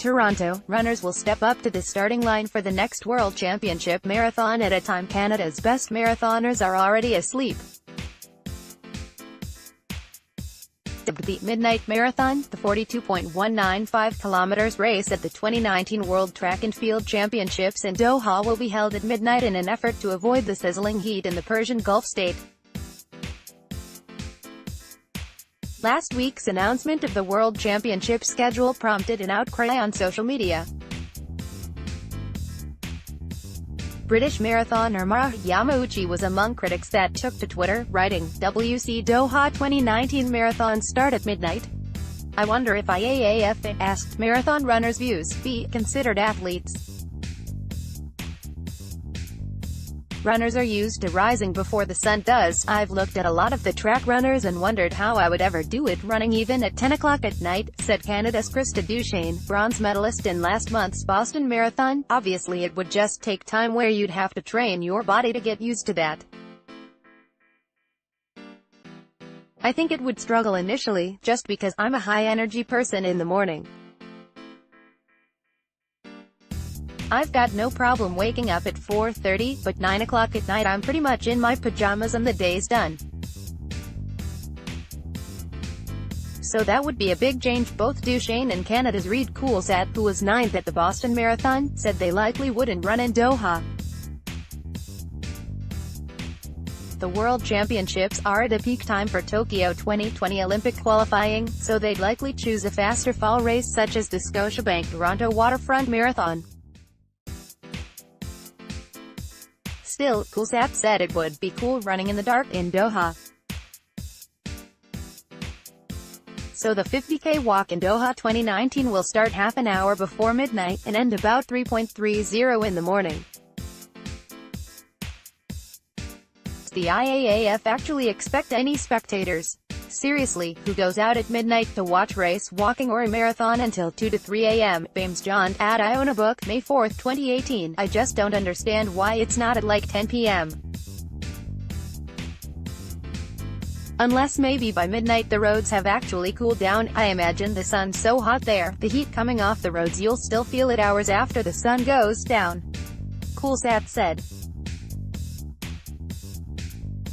Toronto, runners will step up to the starting line for the next World Championship marathon at a time Canada's best marathoners are already asleep. Dubbed the Midnight Marathon, the 42.195 kilometers race at the 2019 World Track and Field Championships in Doha will be held at midnight in an effort to avoid the sizzling heat in the Persian Gulf state. Last week's announcement of the World Championship schedule prompted an outcry on social media. British marathoner Mara Yamauchi was among critics that took to Twitter, writing, "WC Doha 2019 marathon start at midnight? I wonder if IAAF asked marathon runners' views be considered athletes. Runners are used to rising before the sun does. I've looked at a lot of the track runners and wondered how I would ever do it running even at 10 o'clock at night," said Canada's Krista Duchesne, bronze medalist in last month's Boston Marathon. "Obviously it would just take time where you'd have to train your body to get used to that. I think it would struggle initially, just because I'm a high-energy person in the morning. I've got no problem waking up at 4:30, but 9 o'clock at night I'm pretty much in my pajamas and the day's done. So that would be a big change." Both Duchesne and Canada's Reid Coulthard, who was 9th at the Boston Marathon, said they likely wouldn't run in Doha. The World Championships are at a peak time for Tokyo 2020 Olympic qualifying, so they'd likely choose a faster fall race such as the Scotiabank Toronto Waterfront Marathon. Still, Coulthard said it would be cool running in the dark in Doha. So the 50K walk in Doha 2019 will start half an hour before midnight, and end about 3:30 in the morning. Does the IAAF actually expect any spectators? Seriously, who goes out at midnight to watch race walking or a marathon until 2 to 3 a.m., James John, at I Own a Book, May 4, 2018. "I just don't understand why it's not at like 10 p.m. Unless maybe by midnight the roads have actually cooled down. I imagine the sun's so hot there, the heat coming off the roads you'll still feel it hours after the sun goes down," Coulthard said.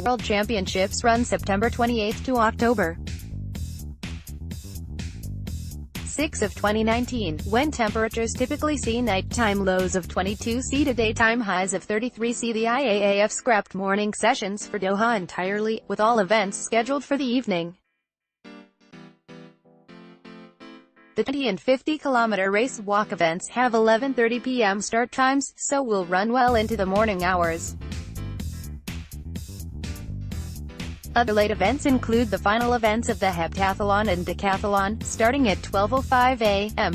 World Championships run September 28 to October 6 of 2019, when temperatures typically see nighttime lows of 22°C to daytime highs of 33°C. The IAAF scrapped morning sessions for Doha entirely, with all events scheduled for the evening. The 20 and 50-kilometer race walk events have 11:30 p.m. start times, so will run well into the morning hours. Other late events include the final events of the heptathlon and decathlon, starting at 12:05 a.m.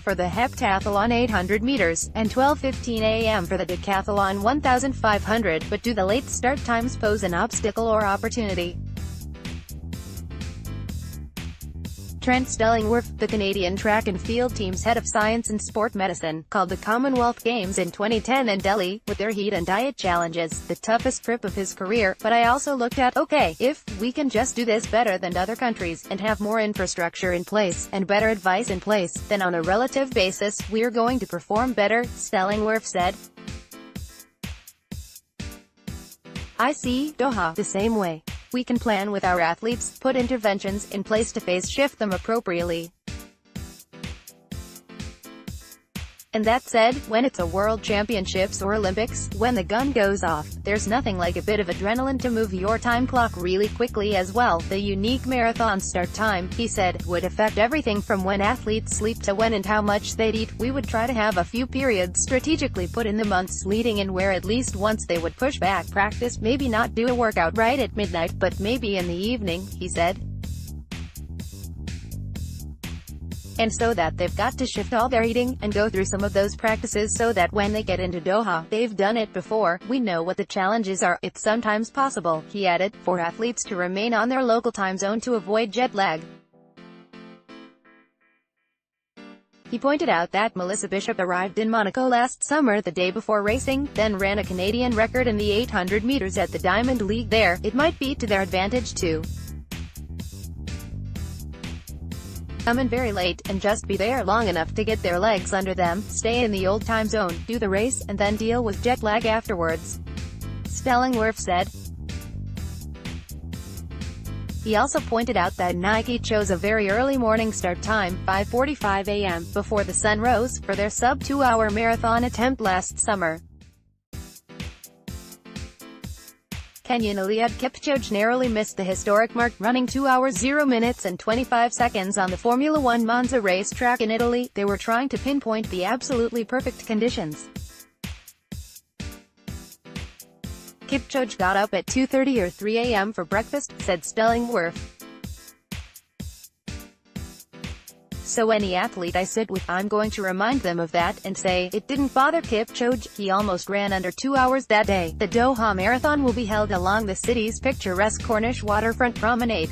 for the heptathlon 800 meters, and 12:15 a.m. for the decathlon 1,500, but do the late start times pose an obstacle or opportunity? Trent Stellingwerff, the Canadian track and field team's head of science and sport medicine, called the Commonwealth Games in 2010 in Delhi, with their heat and diet challenges, the toughest trip of his career. "But I also looked at, okay, if we can just do this better than other countries, and have more infrastructure in place, and better advice in place, then on a relative basis, we're going to perform better," Stellingwerff said. "I see Doha the same way. We can plan with our athletes, put interventions in place to phase shift them appropriately. And that said, when it's a World Championships or Olympics, when the gun goes off, there's nothing like a bit of adrenaline to move your time clock really quickly as well. The unique marathon start time," he said, "would affect everything from when athletes sleep to when and how much they'd eat. We would try to have a few periods strategically put in the months leading in where at least once they would push back practice, maybe not do a workout right at midnight, but maybe in the evening," he said. And so that they've got to shift all their eating, and go through some of those practices so that when they get into Doha, they've done it before. "We know what the challenges are. It's sometimes possible," he added, "for athletes to remain on their local time zone to avoid jet lag." He pointed out that Melissa Bishop arrived in Monaco last summer the day before racing, then ran a Canadian record in the 800 meters at the Diamond League there. It might be to their advantage too. come in very late, and just be there long enough to get their legs under them, stay in the old time zone, do the race, and then deal with jet lag afterwards," Stellingwerff said. He also pointed out that Nike chose a very early morning start time, 5:45 a.m., before the sun rose, for their sub-2-hour marathon attempt last summer. Kenyan Eliud Kipchoge narrowly missed the historic mark, running 2 hours 0 minutes and 25 seconds on the Formula One Monza racetrack in Italy. They were trying to pinpoint the absolutely perfect conditions. Kipchoge got up at 2:30 or 3 a.m. for breakfast, said Stellingwerff. "So any athlete I sit with, I'm going to remind them of that, and say, it didn't bother Kipchoge, he almost ran under 2 hours that day." The Doha Marathon will be held along the city's picturesque Corniche waterfront promenade.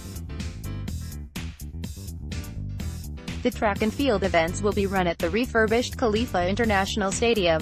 The track and field events will be run at the refurbished Khalifa International Stadium.